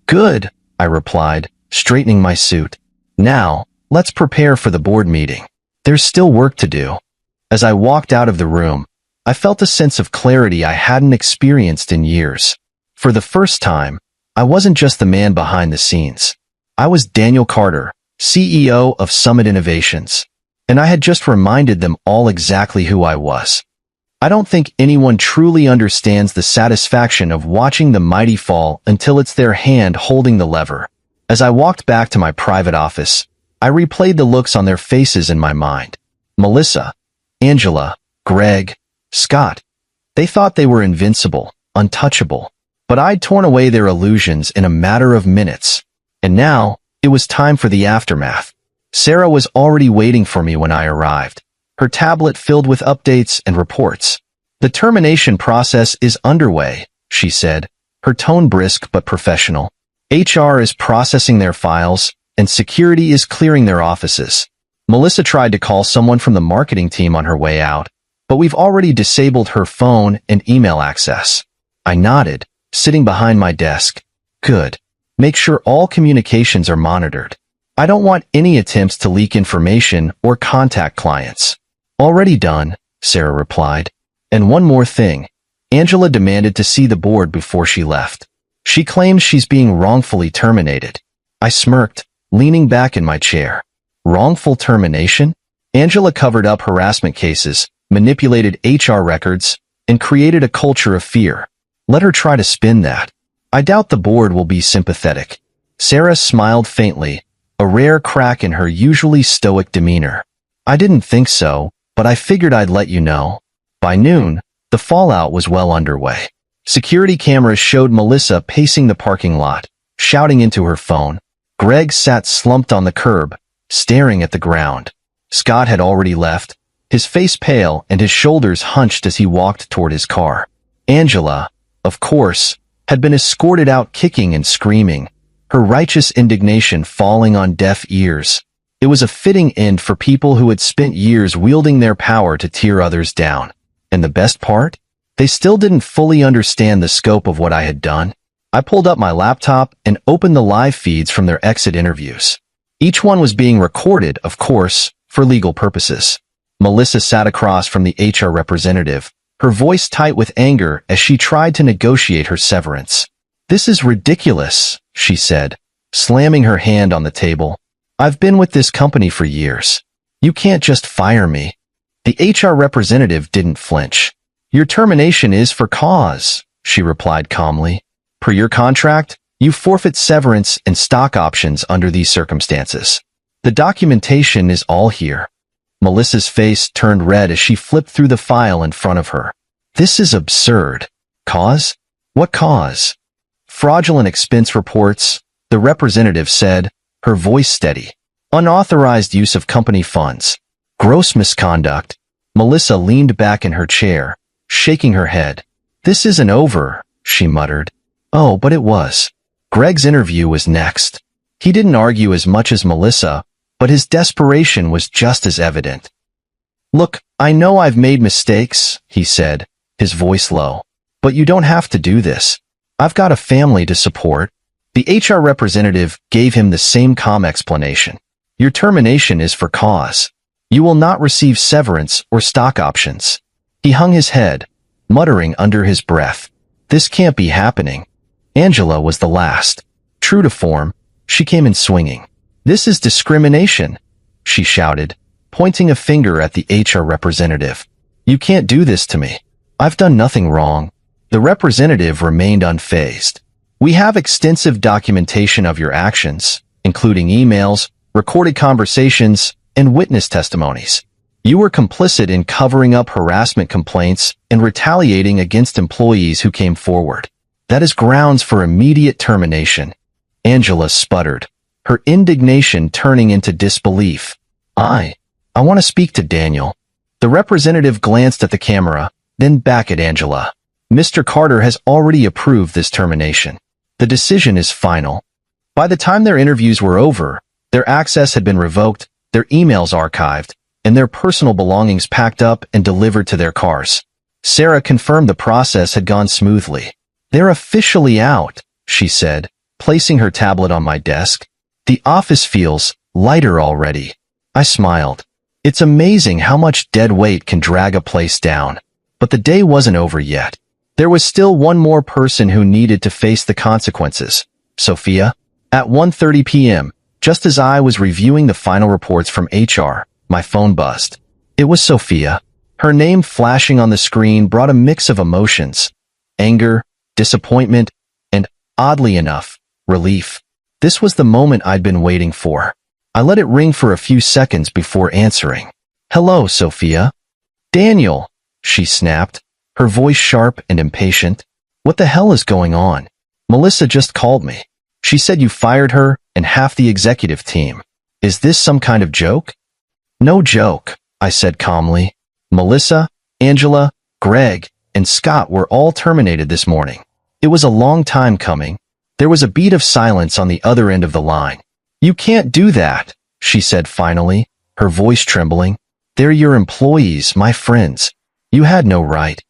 "Good," I replied, straightening my suit. "Now, let's prepare for the board meeting. There's still work to do." As I walked out of the room, I felt a sense of clarity I hadn't experienced in years. For the first time, I wasn't just the man behind the scenes. I was Daniel Carter, CEO of Summit Innovations, and I had just reminded them all exactly who I was. I don't think anyone truly understands the satisfaction of watching the mighty fall until it's their hand holding the lever. As I walked back to my private office, I replayed the looks on their faces in my mind. Melissa, Angela, Greg, Scott. They thought they were invincible, untouchable, but I'd torn away their illusions in a matter of minutes. And now, it was time for the aftermath. Sarah was already waiting for me when I arrived, her tablet filled with updates and reports. "The termination process is underway," she said, her tone brisk but professional. "HR is processing their files, and security is clearing their offices." Melissa tried to call someone from the marketing team on her way out, but we've already disabled her phone and email access. I nodded, sitting behind my desk. "Good. Make sure all communications are monitored. I don't want any attempts to leak information or contact clients." "Already done," Sarah replied. "And one more thing. Angela demanded to see the board before she left. She claims she's being wrongfully terminated." I smirked, leaning back in my chair. Wrongful termination? Angela covered up harassment cases, manipulated HR records, and created a culture of fear. Let her try to spin that. I doubt the board will be sympathetic. Sarah smiled faintly, a rare crack in her usually stoic demeanor. "I didn't think so, but I figured I'd let you know." By noon, the fallout was well underway. Security cameras showed Melissa pacing the parking lot, shouting into her phone. Greg sat slumped on the curb, staring at the ground. Scott had already left, his face pale and his shoulders hunched as he walked toward his car. Angela, of course, had been escorted out kicking and screaming, her righteous indignation falling on deaf ears. It was a fitting end for people who had spent years wielding their power to tear others down. And the best part? They still didn't fully understand the scope of what I had done. I pulled up my laptop and opened the live feeds from their exit interviews. Each one was being recorded, of course, for legal purposes. Melissa sat across from the HR representative, her voice tight with anger as she tried to negotiate her severance. "This is ridiculous," she said, slamming her hand on the table. "I've been with this company for years. You can't just fire me." The HR representative didn't flinch. "Your termination is for cause," she replied calmly. "Per your contract, you forfeit severance and stock options under these circumstances. The documentation is all here." Melissa's face turned red as she flipped through the file in front of her. "This is absurd. Cause? What cause?" "Fraudulent expense reports," the representative said, her voice steady. "Unauthorized use of company funds. Gross misconduct." Melissa leaned back in her chair, shaking her head. "This isn't over," she muttered. Oh, but it was. Greg's interview was next. He didn't argue as much as Melissa, but his desperation was just as evident. "Look, I know I've made mistakes," he said, his voice low. "But you don't have to do this. I've got a family to support." The HR representative gave him the same calm explanation. "Your termination is for cause. You will not receive severance or stock options. He hung his head, muttering under his breath. This can't be happening. Angela was the last. True to form, she came in swinging. This is discrimination, she shouted, pointing a finger at the HR representative. You can't do this to me. I've done nothing wrong. The representative remained unfazed. We have extensive documentation of your actions, including emails, recorded conversations, and witness testimonies. You were complicit in covering up harassment complaints and retaliating against employees who came forward. That is grounds for immediate termination. Angela sputtered, her indignation turning into disbelief. I want to speak to Daniel. The representative glanced at the camera, then back at Angela. Mr. Carter has already approved this termination. The decision is final. By the time their interviews were over, their access had been revoked, their emails archived, and their personal belongings packed up and delivered to their cars. Sarah confirmed the process had gone smoothly. They're officially out, she said, placing her tablet on my desk. The office feels lighter already. I smiled. It's amazing how much dead weight can drag a place down. But the day wasn't over yet. There was still one more person who needed to face the consequences. Sophia. At 1:30 p.m., just as I was reviewing the final reports from HR, my phone buzzed. It was Sophia. Her name flashing on the screen brought a mix of emotions. Anger, disappointment, and, oddly enough, relief. This was the moment I'd been waiting for. I let it ring for a few seconds before answering. Hello, Sophia. Daniel, she snapped, her voice sharp and impatient. What the hell is going on? Melissa just called me. She said you fired her and half the executive team. Is this some kind of joke? No joke, I said calmly. Melissa, Angela, Greg, and Scott were all terminated this morning. It was a long time coming. There was a beat of silence on the other end of the line. You can't do that, she said finally, her voice trembling. They're your employees, my friends. You had no right.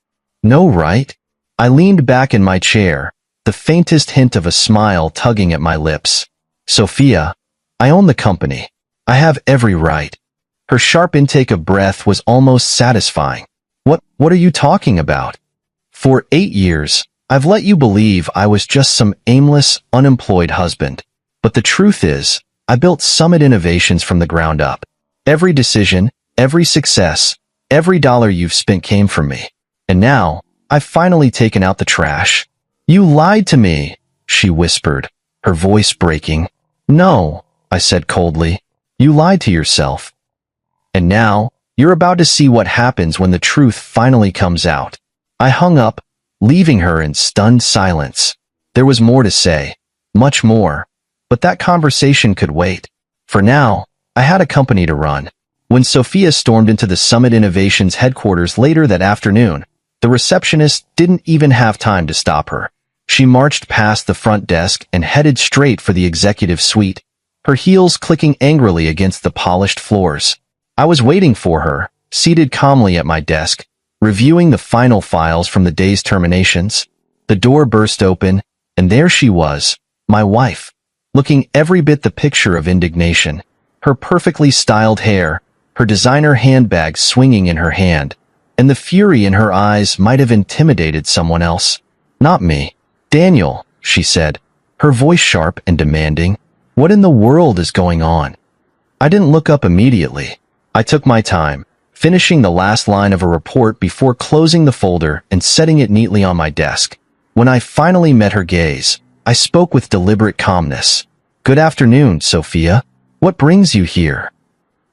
No right? I leaned back in my chair, the faintest hint of a smile tugging at my lips. Sophia, I own the company. I have every right. Her sharp intake of breath was almost satisfying. What are you talking about? For 8 years, I've let you believe I was just some aimless, unemployed husband. But the truth is, I built Summit Innovations from the ground up. Every decision, every success, every dollar you've spent came from me. And now, I've finally taken out the trash. You lied to me, she whispered, her voice breaking. No, I said coldly. You lied to yourself. And now, you're about to see what happens when the truth finally comes out. I hung up, leaving her in stunned silence. There was more to say, much more. But that conversation could wait. For now, I had a company to run. When Sophia stormed into the Summit Innovations headquarters later that afternoon, the receptionist didn't even have time to stop her. She marched past the front desk and headed straight for the executive suite, her heels clicking angrily against the polished floors. I was waiting for her, seated calmly at my desk, reviewing the final files from the day's terminations. The door burst open, and there she was, my wife, looking every bit the picture of indignation, her perfectly styled hair, her designer handbag swinging in her hand, and the fury in her eyes might have intimidated someone else. Not me. Daniel, she said, her voice sharp and demanding. What in the world is going on? I didn't look up immediately. I took my time, finishing the last line of a report before closing the folder and setting it neatly on my desk. When I finally met her gaze, I spoke with deliberate calmness. Good afternoon, Sophia. What brings you here?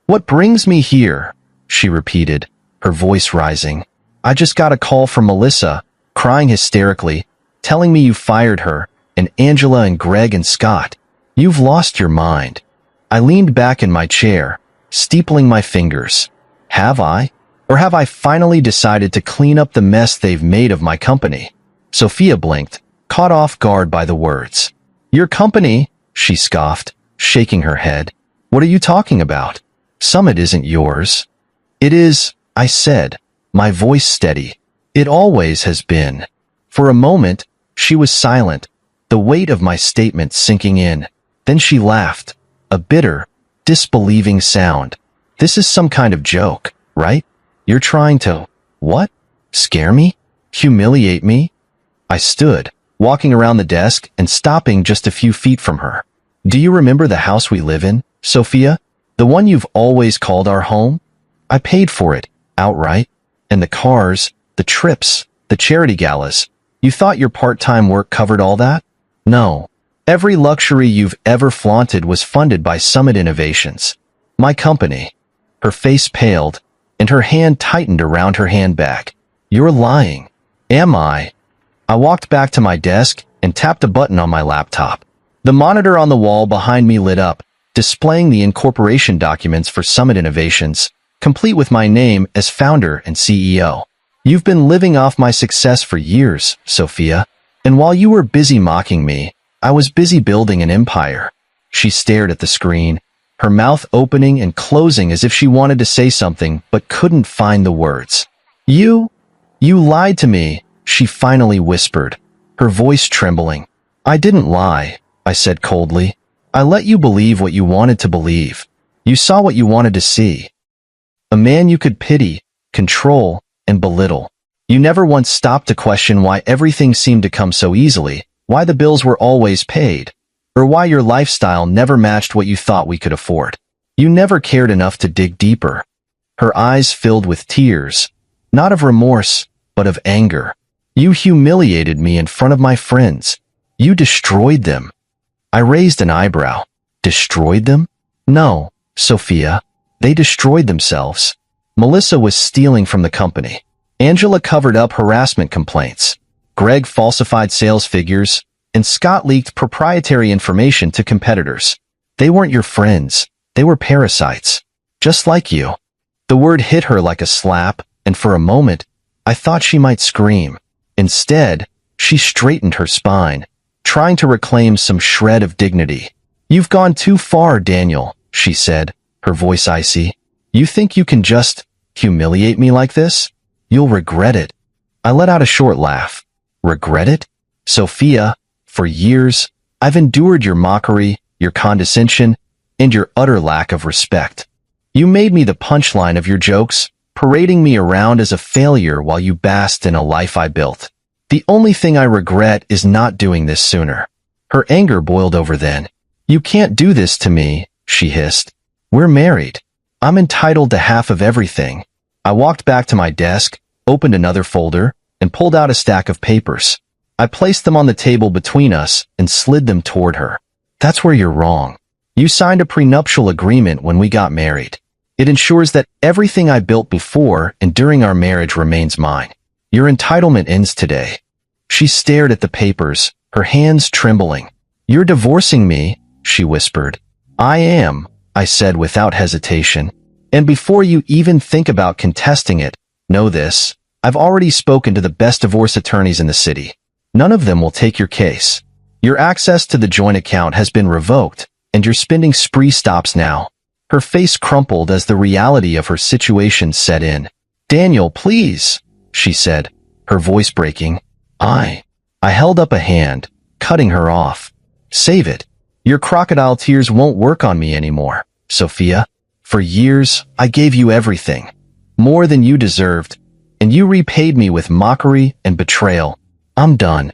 What brings me here? She repeated, her voice rising. I just got a call from Melissa, crying hysterically, telling me you fired her, and Angela and Greg and Scott. You've lost your mind. I leaned back in my chair, steepling my fingers. Have I? Or have I finally decided to clean up the mess they've made of my company? Sophia blinked, caught off guard by the words. Your company? She scoffed, shaking her head. What are you talking about? Summit isn't yours. It is, I said, my voice steady. It always has been. For a moment, she was silent, the weight of my statement sinking in. Then she laughed, a bitter, disbelieving sound. This is some kind of joke, right? You're trying to, what? Scare me? Humiliate me? I stood, walking around the desk and stopping just a few feet from her. Do you remember the house we live in, Sophia? The one you've always called our home? I paid for it, outright. And the cars, the trips, the charity galas. You thought your part-time work covered all that? No. Every luxury you've ever flaunted was funded by Summit Innovations. My company. Her face paled, and her hand tightened around her handbag. You're lying. Am I? I walked back to my desk and tapped a button on my laptop. The monitor on the wall behind me lit up, displaying the incorporation documents for Summit Innovations, complete with my name as founder and CEO. You've been living off my success for years, Sophia, and while you were busy mocking me, I was busy building an empire. She stared at the screen, her mouth opening and closing as if she wanted to say something but couldn't find the words. You lied to me, she finally whispered, her voice trembling. I didn't lie, I said coldly. I let you believe what you wanted to believe. You saw what you wanted to see. A man you could pity, control, and belittle. You never once stopped to question why everything seemed to come so easily, why the bills were always paid, or why your lifestyle never matched what you thought we could afford. You never cared enough to dig deeper. Her eyes filled with tears, not of remorse, but of anger. You humiliated me in front of my friends. You destroyed them. I raised an eyebrow. Destroyed them? No, Sophia. They destroyed themselves. Melissa was stealing from the company. Angela covered up harassment complaints. Greg falsified sales figures, and Scott leaked proprietary information to competitors. They weren't your friends. They were parasites. Just like you. The word hit her like a slap, and for a moment, I thought she might scream. Instead, she straightened her spine, trying to reclaim some shred of dignity. You've gone too far, Daniel, she said, her voice icy. You think you can just humiliate me like this? You'll regret it. I let out a short laugh. Regret it? Sophia, for years, I've endured your mockery, your condescension, and your utter lack of respect. You made me the punchline of your jokes, parading me around as a failure while you basked in a life I built. The only thing I regret is not doing this sooner. Her anger boiled over then. You can't do this to me, she hissed. We're married. I'm entitled to half of everything. I walked back to my desk, opened another folder, and pulled out a stack of papers. I placed them on the table between us and slid them toward her. That's where you're wrong. You signed a prenuptial agreement when we got married. It ensures that everything I built before and during our marriage remains mine. Your entitlement ends today. She stared at the papers, her hands trembling. You're divorcing me, she whispered. I am, I said without hesitation. And before you even think about contesting it, know this. I've already spoken to the best divorce attorneys in the city. None of them will take your case. Your access to the joint account has been revoked, and your spending spree stops now. Her face crumpled as the reality of her situation set in. Daniel, please, she said, her voice breaking. I held up a hand, cutting her off. Save it. Your crocodile tears won't work on me anymore, Sophia. For years, I gave you everything. More than you deserved, and you repaid me with mockery and betrayal. I'm done.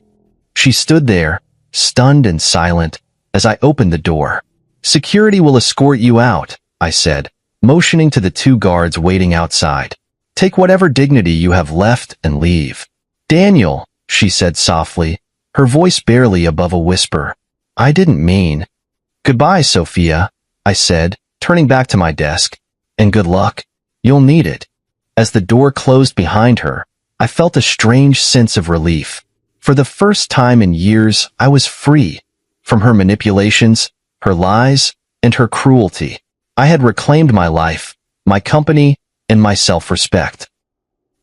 She stood there, stunned and silent, as I opened the door. Security will escort you out, I said, motioning to the two guards waiting outside. Take whatever dignity you have left and leave. Daniel, she said softly, her voice barely above a whisper. I didn't mean. Goodbye, Sophia, I said, turning back to my desk. And good luck. You'll need it. As the door closed behind her, I felt a strange sense of relief. For the first time in years, I was free from her manipulations, her lies, and her cruelty. I had reclaimed my life, my company, and my self-respect.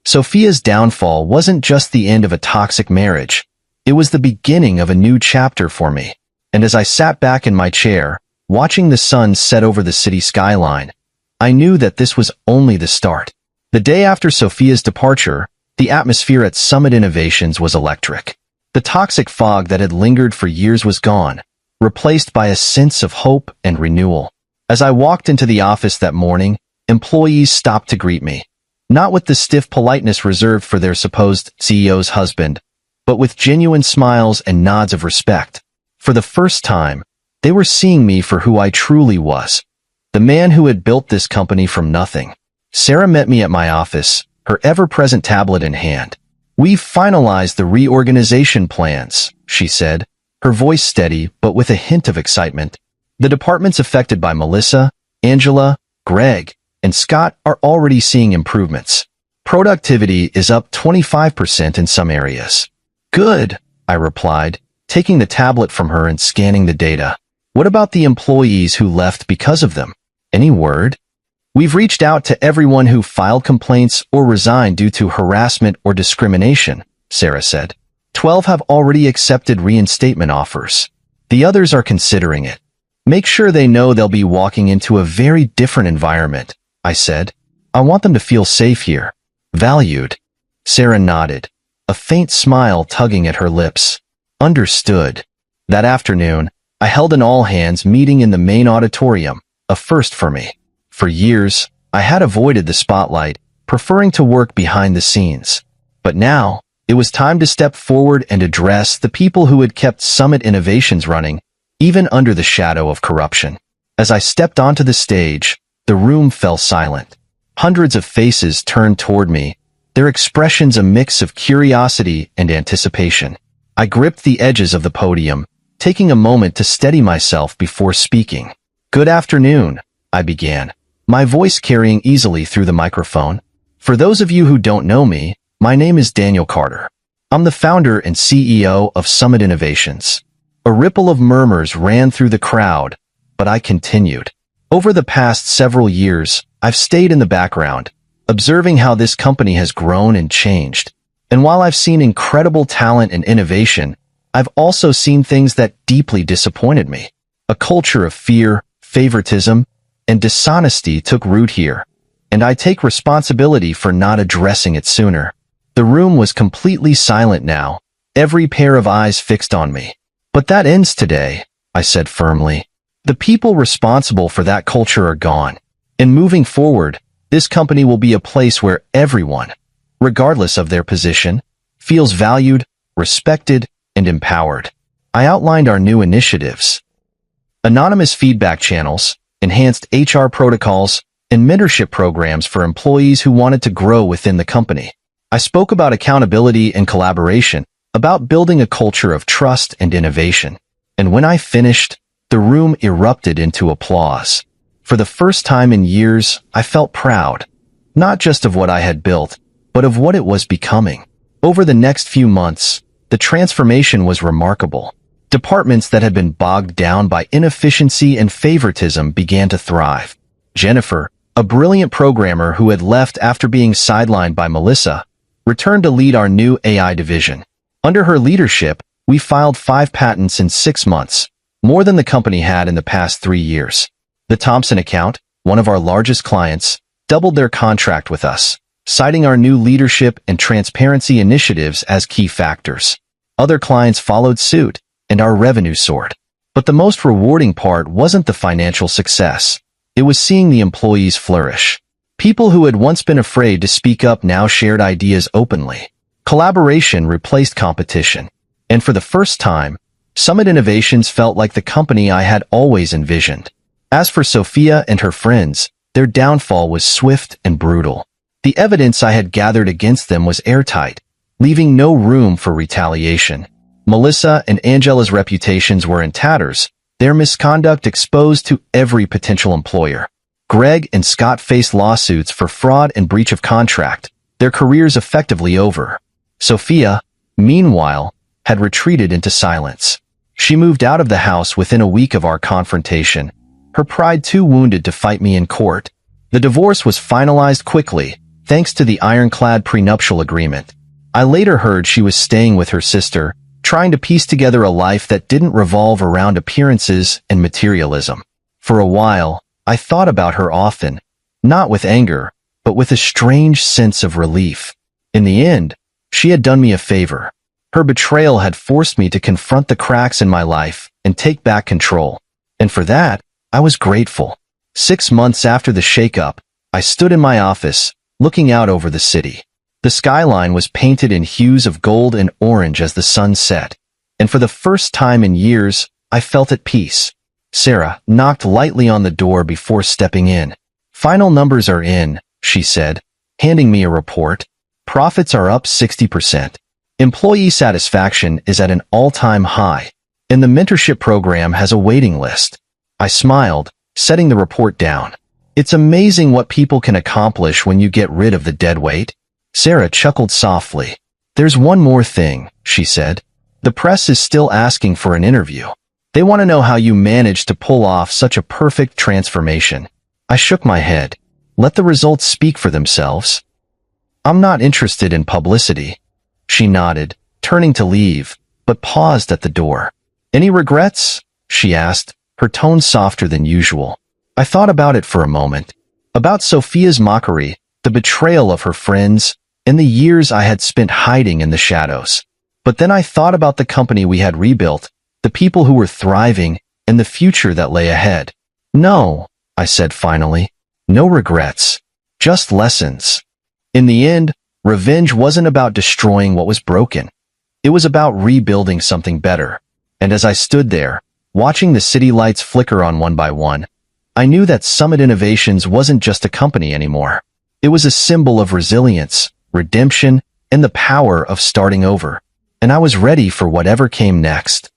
Sophia's downfall wasn't just the end of a toxic marriage. It was the beginning of a new chapter for me. And as I sat back in my chair, watching the sun set over the city skyline, I knew that this was only the start. The day after Sophia's departure, the atmosphere at Summit Innovations was electric. The toxic fog that had lingered for years was gone, replaced by a sense of hope and renewal. As I walked into the office that morning, employees stopped to greet me. Not with the stiff politeness reserved for their supposed CEO's husband, but with genuine smiles and nods of respect. For the first time, they were seeing me for who I truly was, the man who had built this company from nothing. Sarah met me at my office, her ever-present tablet in hand. "We've finalized the reorganization plans," she said, her voice steady but with a hint of excitement. "The departments affected by Melissa, Angela, Greg, and Scott are already seeing improvements. Productivity is up 25% in some areas." "Good," I replied, taking the tablet from her and scanning the data. "What about the employees who left because of them? Any word?" "We've reached out to everyone who filed complaints or resigned due to harassment or discrimination," Sarah said. 12 have already accepted reinstatement offers. The others are considering it. "Make sure they know they'll be walking into a very different environment," I said. "I want them to feel safe here. Valued." Sarah nodded, a faint smile tugging at her lips. "Understood." That afternoon, I held an all-hands meeting in the main auditorium, a first for me. For years, I had avoided the spotlight, preferring to work behind the scenes. But now, it was time to step forward and address the people who had kept Summit Innovations running, even under the shadow of corruption. As I stepped onto the stage, the room fell silent. Hundreds of faces turned toward me, their expressions a mix of curiosity and anticipation. I gripped the edges of the podium, taking a moment to steady myself before speaking. "Good afternoon," I began, my voice carrying easily through the microphone. "For those of you who don't know me, my name is Daniel Carter. I'm the founder and CEO of Summit Innovations." A ripple of murmurs ran through the crowd, but I continued. "Over the past several years, I've stayed in the background, observing how this company has grown and changed. And while I've seen incredible talent and innovation, I've also seen things that deeply disappointed me. A culture of fear, favoritism, and dishonesty took root here, and I take responsibility for not addressing it sooner." The room was completely silent now, every pair of eyes fixed on me. "But that ends today," I said firmly. "The people responsible for that culture are gone. And moving forward, this company will be a place where everyone, regardless of their position, feels valued, respected, and empowered." I outlined our new initiatives: anonymous feedback channels, enhanced HR protocols, and mentorship programs for employees who wanted to grow within the company. I spoke about accountability and collaboration, about building a culture of trust and innovation. And when I finished, the room erupted into applause. For the first time in years, I felt proud, not just of what I had built, but of what it was becoming. Over the next few months, the transformation was remarkable. Departments that had been bogged down by inefficiency and favoritism began to thrive. Jennifer, a brilliant programmer who had left after being sidelined by Melissa, returned to lead our new AI division. Under her leadership, we filed 5 patents in 6 months, more than the company had in the past 3 years. The Thompson account, one of our largest clients, doubled their contract with us, citing our new leadership and transparency initiatives as key factors. Other clients followed suit, and our revenue soared. But the most rewarding part wasn't the financial success. It was seeing the employees flourish. People who had once been afraid to speak up now shared ideas openly. Collaboration replaced competition. And for the first time, Summit Innovations felt like the company I had always envisioned. As for Sophia and her friends, their downfall was swift and brutal. The evidence I had gathered against them was airtight, leaving no room for retaliation. Melissa and Angela's reputations were in tatters, their misconduct exposed to every potential employer. Greg and Scott faced lawsuits for fraud and breach of contract, their careers effectively over. Sophia, meanwhile, had retreated into silence. She moved out of the house within a week of our confrontation, her pride too wounded to fight me in court. The divorce was finalized quickly, thanks to the ironclad prenuptial agreement. I later heard she was staying with her sister, trying to piece together a life that didn't revolve around appearances and materialism. For a while, I thought about her often, not with anger, but with a strange sense of relief. In the end, she had done me a favor. Her betrayal had forced me to confront the cracks in my life and take back control. And for that, I was grateful. 6 months after the shakeup, I stood in my office, looking out over the city. The skyline was painted in hues of gold and orange as the sun set, and for the first time in years, I felt at peace. Sarah knocked lightly on the door before stepping in. "Final numbers are in," she said, handing me a report. "Profits are up 60%. Employee satisfaction is at an all-time high, and the mentorship program has a waiting list." I smiled, setting the report down. "It's amazing what people can accomplish when you get rid of the dead weight." Sarah chuckled softly. "There's one more thing," she said. "The press is still asking for an interview. They want to know how you managed to pull off such a perfect transformation." I shook my head. "Let the results speak for themselves. I'm not interested in publicity." She nodded, turning to leave, but paused at the door. "Any regrets?" she asked, her tone softer than usual. I thought about it for a moment. About Sophia's mockery, the betrayal of her friends, and the years I had spent hiding in the shadows. But then I thought about the company we had rebuilt, the people who were thriving, and the future that lay ahead. "No," I said finally. "No regrets. Just lessons." In the end, revenge wasn't about destroying what was broken. It was about rebuilding something better. And as I stood there, watching the city lights flicker on one by one, I knew that Summit Innovations wasn't just a company anymore. It was a symbol of resilience, redemption, and the power of starting over. And I was ready for whatever came next.